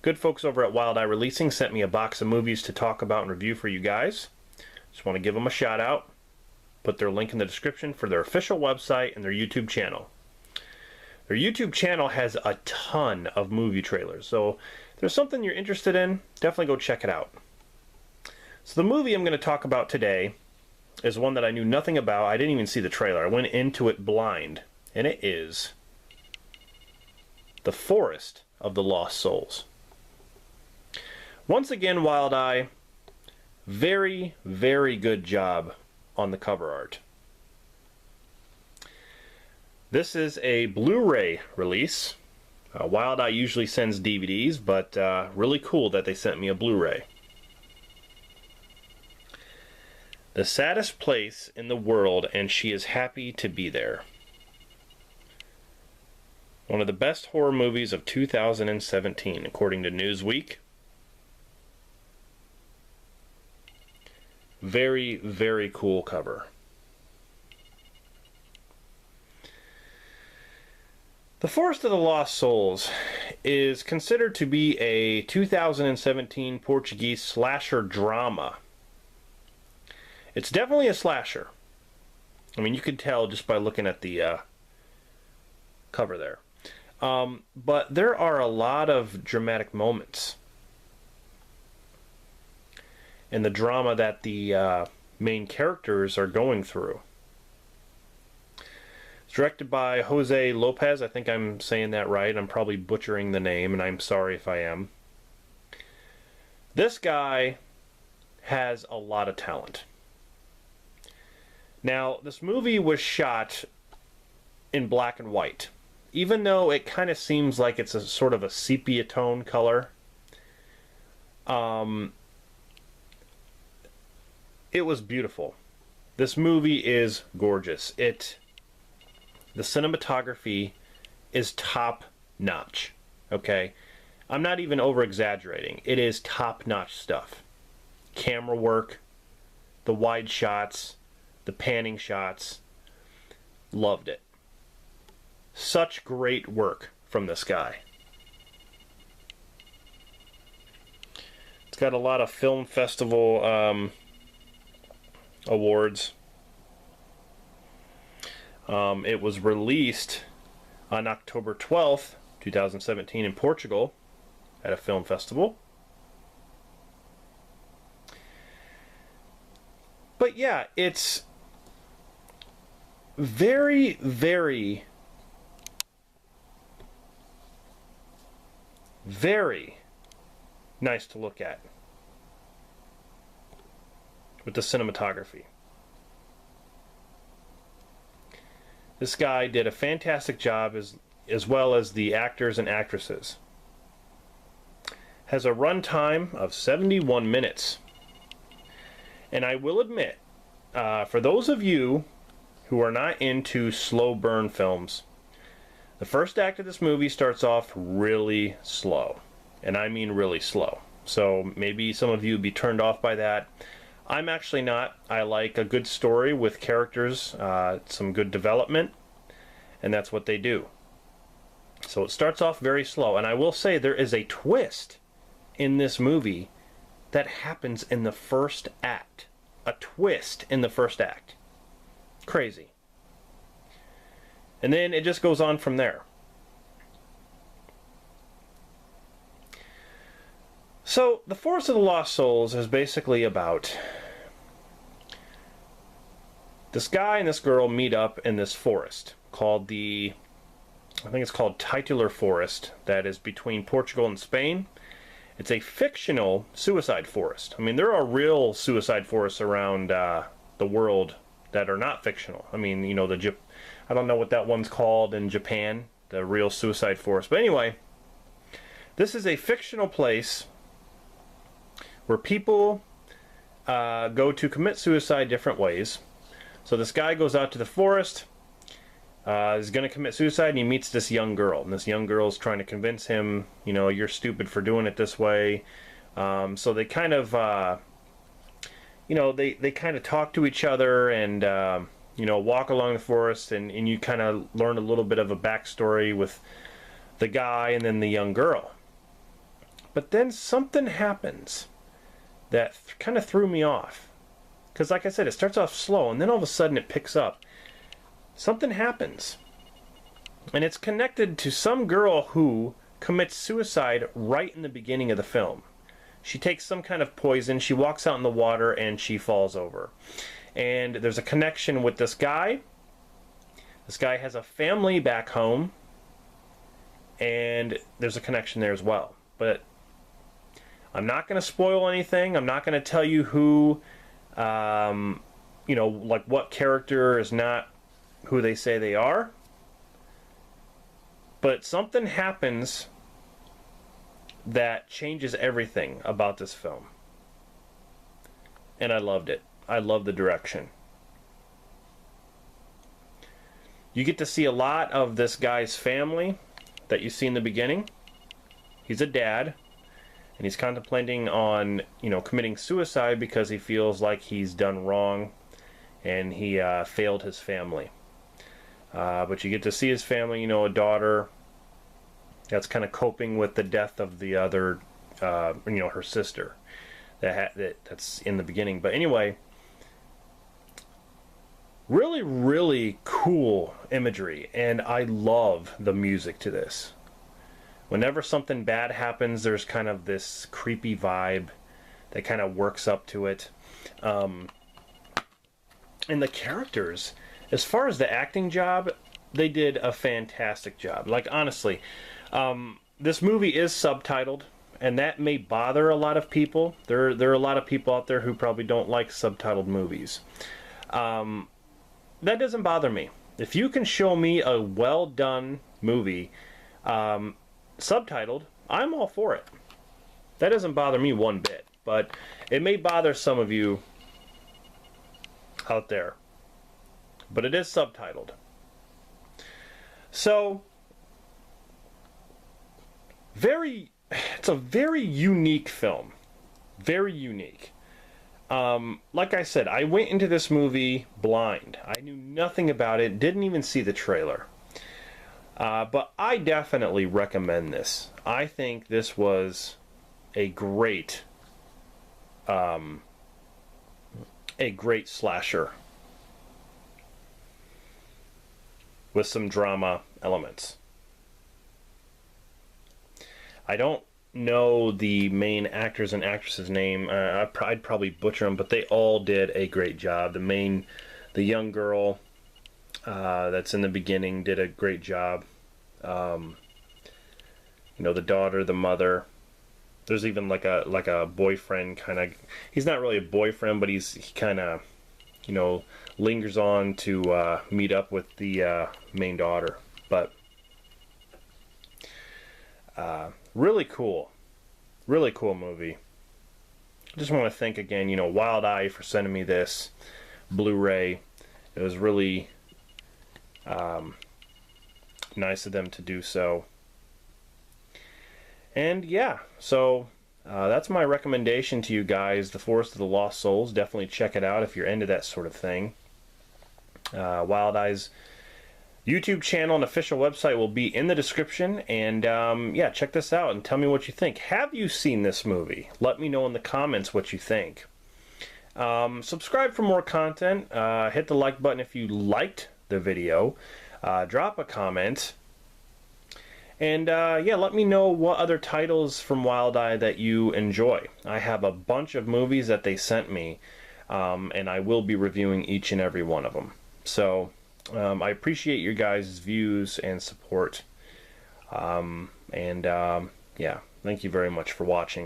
Good folks over at Wild Eye Releasing sent me a box of movies to talk about and review for you guys. Just want to give them a shout out. Put their link in the description for their official website and their YouTube channel. Their YouTube channel has a ton of movie trailers, so if there's something you're interested in, definitely go check it out. So the movie I'm going to talk about today is one that I knew nothing about. I didn't even see the trailer. I went into it blind, and it is The Forest of the Lost Souls. Once again, Wild Eye, very, very good job on the cover art. This is a Blu-ray release. Wild Eye usually sends DVDs, but really cool that they sent me a Blu-ray. The saddest place in the world, and she is happy to be there. One of the best horror movies of 2017, according to Newsweek. Very, very cool cover. The Forest of the Lost Souls is considered to be a 2017 Portuguese slasher drama. It's definitely a slasher. I mean, you can tell just by looking at the cover there. But there are a lot of dramatic moments in the drama that the main characters are going through. It's directed by Jose Lopez. I think I'm saying that right. I'm probably butchering the name, and I'm sorry if I am. This guy has a lot of talent. Now, this movie was shot in black and white. Even though it kind of seems like it's a sort of a sepia tone color, it was beautiful. This movie is gorgeous. The cinematography is top notch. Okay, I'm not even over exaggerating. It is top notch stuff. Camera work, the wide shots, the panning shots. Loved it. Such great work from this guy. It's got a lot of film festival awards. It was released on October 12th, 2017 in Portugal at a film festival. But yeah, it's very, very, very nice to look at with the cinematography. This guy did a fantastic job as well as the actors and actresses. Has a runtime of 71 minutes. And I will admit, for those of you who are not into slow burn films, the first act of this movie starts off really slow. And I mean really slow. So maybe some of you would be turned off by that. I'm actually not. I like a good story with characters, some good development, and that's what they do. So it starts off very slow, and I will say there is a twist in this movie that happens in the first act. A twist in the first act. Crazy. And then it just goes on from there. So, The Forest of the Lost Souls is basically about this guy and this girl meet up in this forest called I think it's called Titular Forest, that is between Portugal and Spain. It's a fictional suicide forest. I mean, there are real suicide forests around the world that are not fictional. I mean, you know, I don't know what that one's called in Japan, the real suicide forest. But anyway, this is a fictional place where people go to commit suicide different ways. So this guy goes out to the forest, is going to commit suicide, and he meets this young girl. And this young girl is trying to convince him, you know, you're stupid for doing it this way. So they kind of, you know, they kind of talk to each other and, you know, walk along the forest, and you kind of learn a little bit of a backstory with the guy and then the young girl. But then something happens that kind of threw me off. Because like I said, it starts off slow, and then all of a sudden it picks up. Something happens. And it's connected to some girl who commits suicide right in the beginning of the film. She takes some kind of poison, she walks out in the water, and she falls over. And there's a connection with this guy. This guy has a family back home, and there's a connection there as well. But I'm not going to spoil anything. I'm not going to tell you who, you know, like what character is not who they say they are. But something happens that changes everything about this film. And I loved it. I love the direction. You get to see a lot of this guy's family that you see in the beginning. He's a dad, and he's contemplating on, you know, committing suicide because he feels like he's done wrong and he failed his family. But you get to see his family, you know, a daughter that's kind of coping with the death of the other, you know, her sister that's in the beginning. But anyway, really, really cool imagery, and I love the music to this. Whenever something bad happens, there's kind of this creepy vibe that kind of works up to it. And the characters, as far as the acting job, they did a fantastic job. Like, honestly, this movie is subtitled, and that may bother a lot of people. There are a lot of people out there who probably don't like subtitled movies. That doesn't bother me. If you can show me a well-done movie subtitled, I'm all for it. That doesn't bother me one bit, but it may bother some of you out there. But it is subtitled. So, it's a very unique film. Very unique. Like I said, I went into this movie blind. I knew nothing about it, didn't even see the trailer. But I definitely recommend this. I think this was a great slasher with some drama elements. I don't know the main actors and actresses' name. I'd probably butcher them, but they all did a great job. The young girl that's in the beginning did a great job. You know, the daughter, the mother. There's even like a boyfriend kind of. He's not really a boyfriend, but he kind of, you know, lingers on to meet up with the main daughter. But really cool movie. I just want to thank again, you know, Wild Eye for sending me this Blu-ray. It was really nice of them to do so. And yeah, so that's my recommendation to you guys, The Forest of the Lost Souls. Definitely check it out if you're into that sort of thing. Wild Eye's YouTube channel and official website will be in the description, and yeah, check this out and tell me what you think. Have you seen this movie? Let me know in the comments what you think. Subscribe for more content. Hit the like button if you liked the video. Drop a comment. And yeah, let me know what other titles from Wild Eye that you enjoy. I have a bunch of movies that they sent me, and I will be reviewing each and every one of them. So I appreciate your guys' views and support. Yeah, thank you very much for watching.